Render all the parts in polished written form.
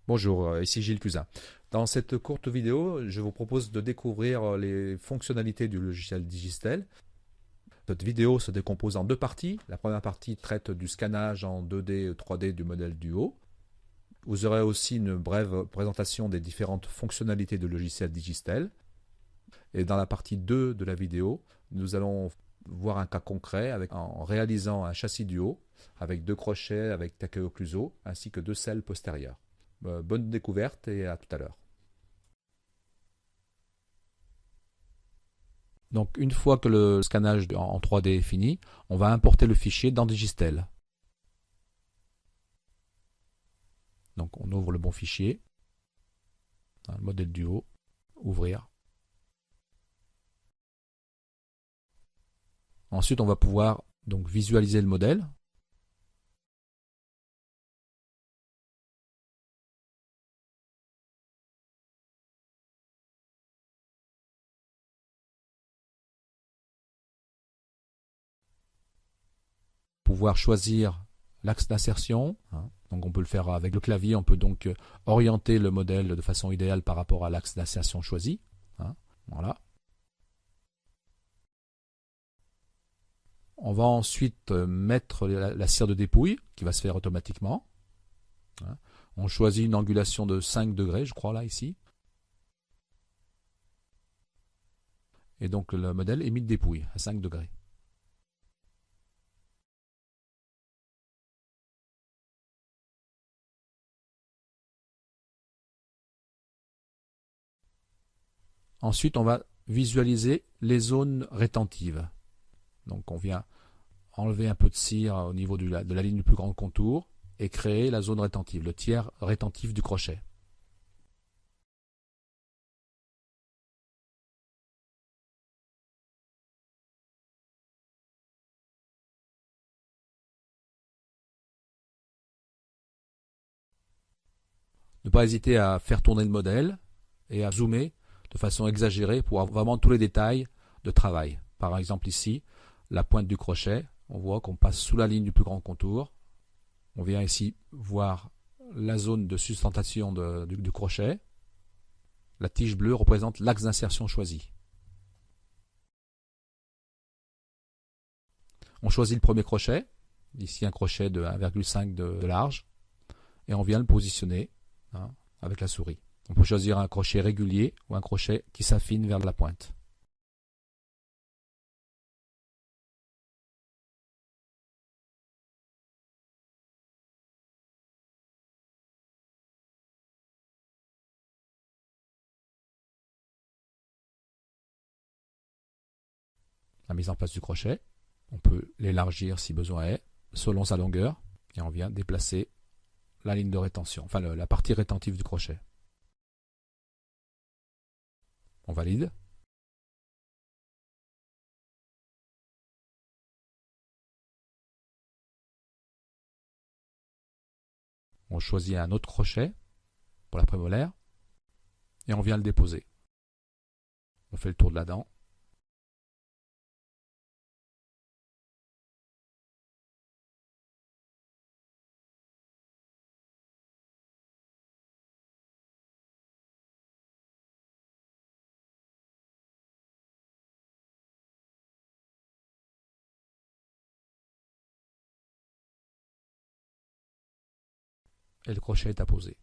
Bonjour, ici Gilles Cusin. Dans cette courte vidéo, je vous propose de découvrir les fonctionnalités du logiciel Digistel. Cette vidéo se décompose en deux parties. La première partie traite du scannage en 2D et 3D du modèle Duo. Vous aurez aussi une brève présentation des différentes fonctionnalités du logiciel Digistel. Et dans la partie 2 de la vidéo, nous allons voir un cas concret en réalisant un châssis Duo avec deux crochets avec Takeo Cluso ainsi que deux selles postérieures. Bonne découverte et à tout à l'heure. Donc une fois que le scannage en 3D est fini, on va importer le fichier dans Digistel. Donc on ouvre le bon fichier, le modèle Duo, ouvrir. Ensuite on va pouvoir donc visualiser le modèle. Pouvoir choisir l'axe d'insertion. Donc on peut le faire avec le clavier, on peut donc orienter le modèle de façon idéale par rapport à l'axe d'insertion choisi. Voilà. On va ensuite mettre la cire de dépouille qui va se faire automatiquement. On choisit une angulation de 5 degrés, je crois là ici. Et donc le modèle est mis de dépouille à 5 degrés. Ensuite, on va visualiser les zones rétentives. Donc on vient enlever un peu de cire au niveau de la ligne du plus grand contour et créer la zone rétentive, le tiers rétentif du crochet. Ne pas hésiter à faire tourner le modèle et à zoomer de façon exagérée pour avoir vraiment tous les détails de travail. Par exemple ici, la pointe du crochet, on voit qu'on passe sous la ligne du plus grand contour. On vient ici voir la zone de sustentation du crochet. La tige bleue représente l'axe d'insertion choisi. On choisit le premier crochet, ici un crochet de 1,5 de large, et on vient le positionner avec la souris. On peut choisir un crochet régulier ou un crochet qui s'affine vers la pointe. La mise en place du crochet, on peut l'élargir si besoin est, selon sa longueur, et on vient déplacer la ligne de rétention, enfin la partie rétentive du crochet. On valide. On choisit un autre crochet pour la prémolaire et on vient le déposer. On fait le tour de la dent. Et le crochet est apposé.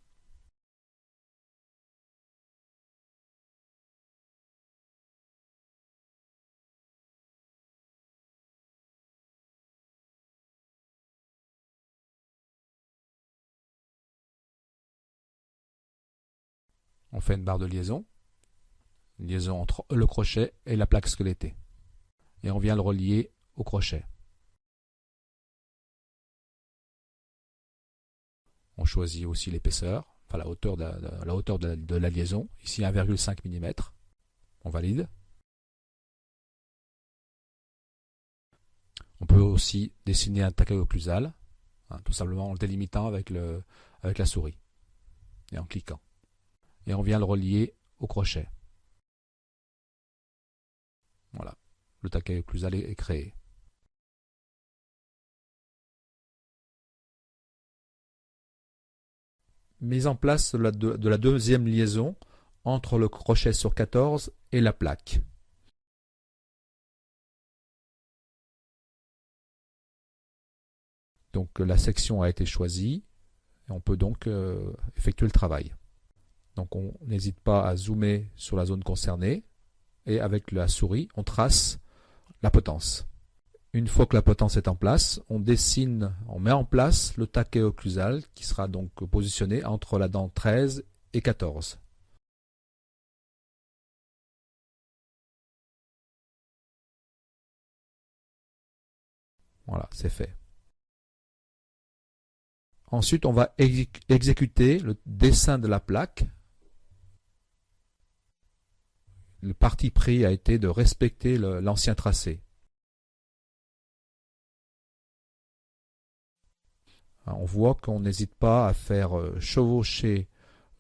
On fait une barre de liaison entre le crochet et la plaque squelettée. Et on vient le relier au crochet. On choisit aussi l'épaisseur, enfin la hauteur de la liaison, ici 1,5 mm. On valide. On peut aussi dessiner un taquet occlusal, tout simplement en le délimitant avec la souris et en cliquant. Et on vient le relier au crochet. Voilà, le taquet occlusal est créé. mise en place de la deuxième liaison entre le crochet sur 14 et la plaque. Donc la section a été choisie et on peut donc effectuer le travail. Donc on n'hésite pas à zoomer sur la zone concernée et avec la souris on trace la potence. Une fois que la potence est en place, on met en place le taquet occlusal qui sera donc positionné entre la dent 13 et 14. Voilà, c'est fait. Ensuite, on va exécuter le dessin de la plaque. Le parti pris a été de respecter l'ancien tracé. On voit qu'on n'hésite pas à faire chevaucher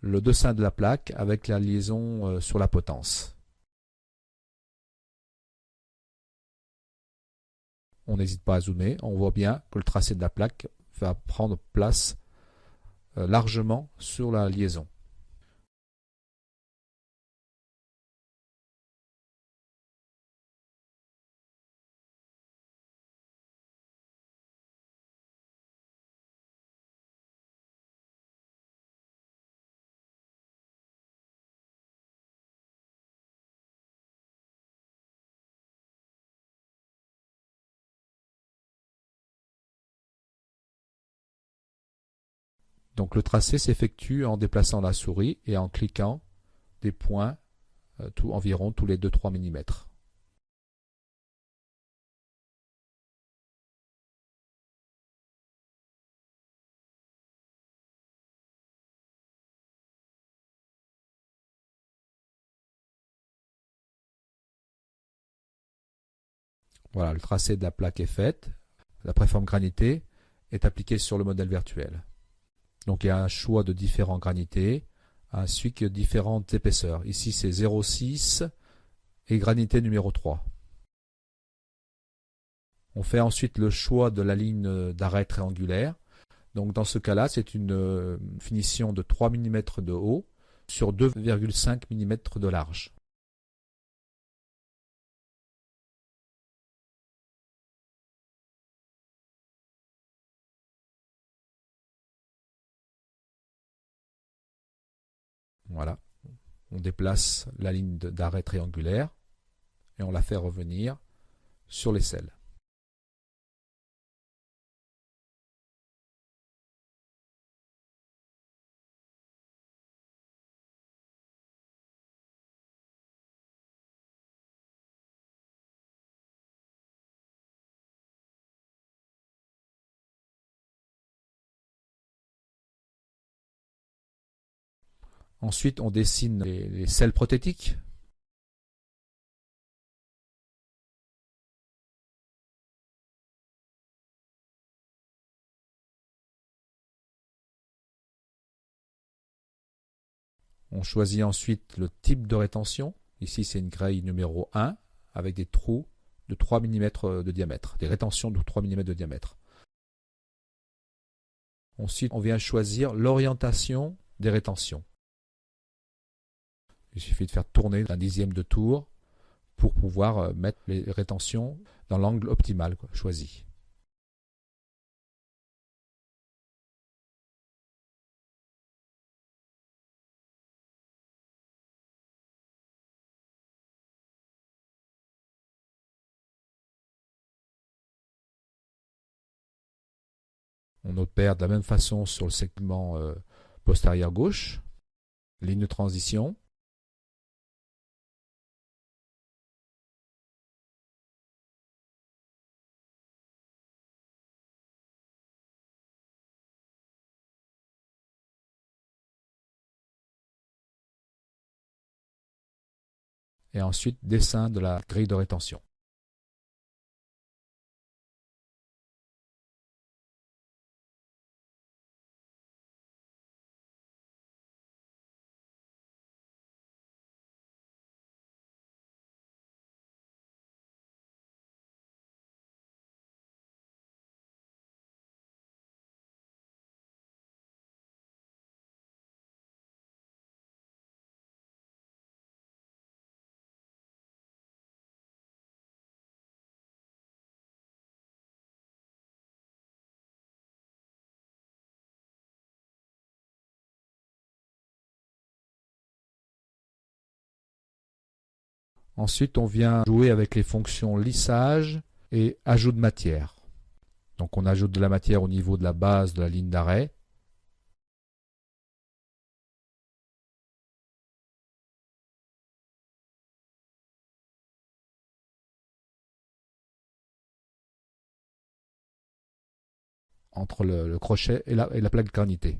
le dessin de la plaque avec la liaison sur la potence. On n'hésite pas à zoomer, on voit bien que le tracé de la plaque va prendre place largement sur la liaison. Donc le tracé s'effectue en déplaçant la souris et en cliquant des points environ tous les 2-3 mm. Voilà, le tracé de la plaque est fait. La préforme granitée est appliquée sur le modèle virtuel. Donc il y a un choix de différents granités ainsi que différentes épaisseurs. Ici c'est 0,6 et granité numéro 3. On fait ensuite le choix de la ligne d'arrêt triangulaire. Donc dans ce cas-là, c'est une finition de 3 mm de haut sur 2,5 mm de large. Voilà, on déplace la ligne d'arrêt triangulaire et on la fait revenir sur l'aisselle. Ensuite, on dessine les selles prothétiques. On choisit ensuite le type de rétention. Ici, c'est une grille numéro 1 avec des trous de 3 mm de diamètre, des rétentions de 3 mm de diamètre. Ensuite, on vient choisir l'orientation des rétentions. Il suffit de faire tourner d'un dixième de tour pour pouvoir mettre les rétentions dans l'angle optimal choisi. On opère de la même façon sur le segment postérieur gauche, ligne de transition. Et ensuite dessin de la grille de rétention. Ensuite, on vient jouer avec les fonctions lissage et ajout de matière. Donc on ajoute de la matière au niveau de la base de la ligne d'arrêt. Entre le crochet et la plaque granitée.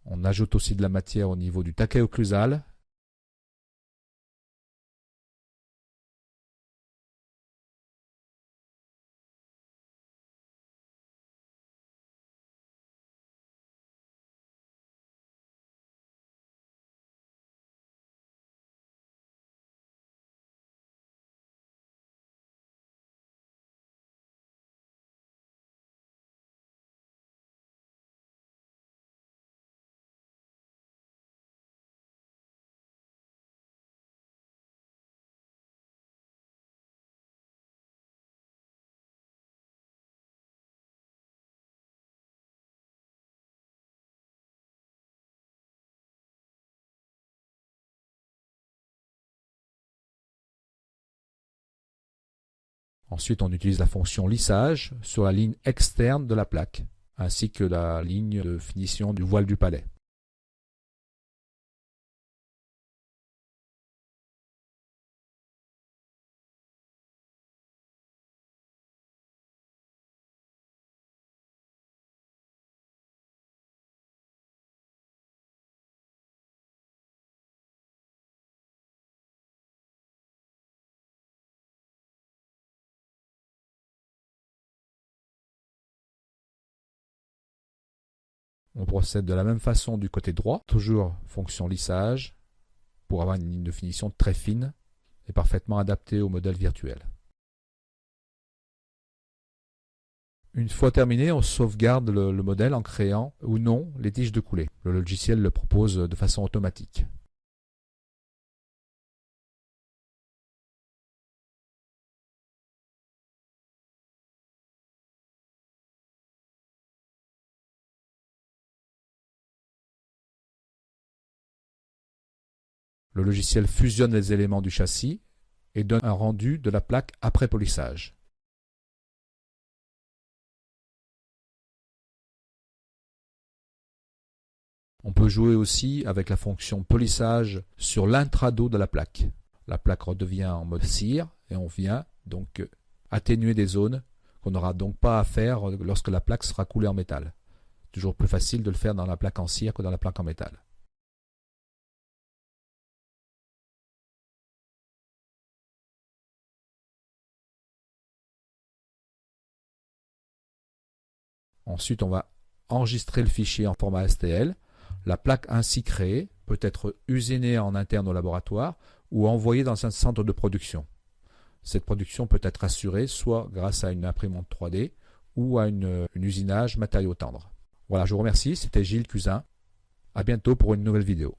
On ajoute aussi de la matière au niveau du taquet occlusal. Ensuite, on utilise la fonction lissage sur la ligne externe de la plaque, ainsi que la ligne de finition du voile du palais. On procède de la même façon du côté droit, toujours fonction lissage, pour avoir une ligne de finition très fine et parfaitement adaptée au modèle virtuel. Une fois terminé, on sauvegarde le modèle en créant ou non les tiges de coulée. Le logiciel le propose de façon automatique. Le logiciel fusionne les éléments du châssis et donne un rendu de la plaque après polissage. On peut jouer aussi avec la fonction polissage sur l'intrado de la plaque. La plaque redevient en mode cire et on vient donc atténuer des zones qu'on n'aura donc pas à faire lorsque la plaque sera coulée en métal. Toujours plus facile de le faire dans la plaque en cire que dans la plaque en métal. Ensuite, on va enregistrer le fichier en format STL. La plaque ainsi créée peut être usinée en interne au laboratoire ou envoyée dans un centre de production. Cette production peut être assurée soit grâce à une imprimante 3D ou à un usinage matériaux tendres. Voilà, je vous remercie, c'était Gilles Cusin. À bientôt pour une nouvelle vidéo.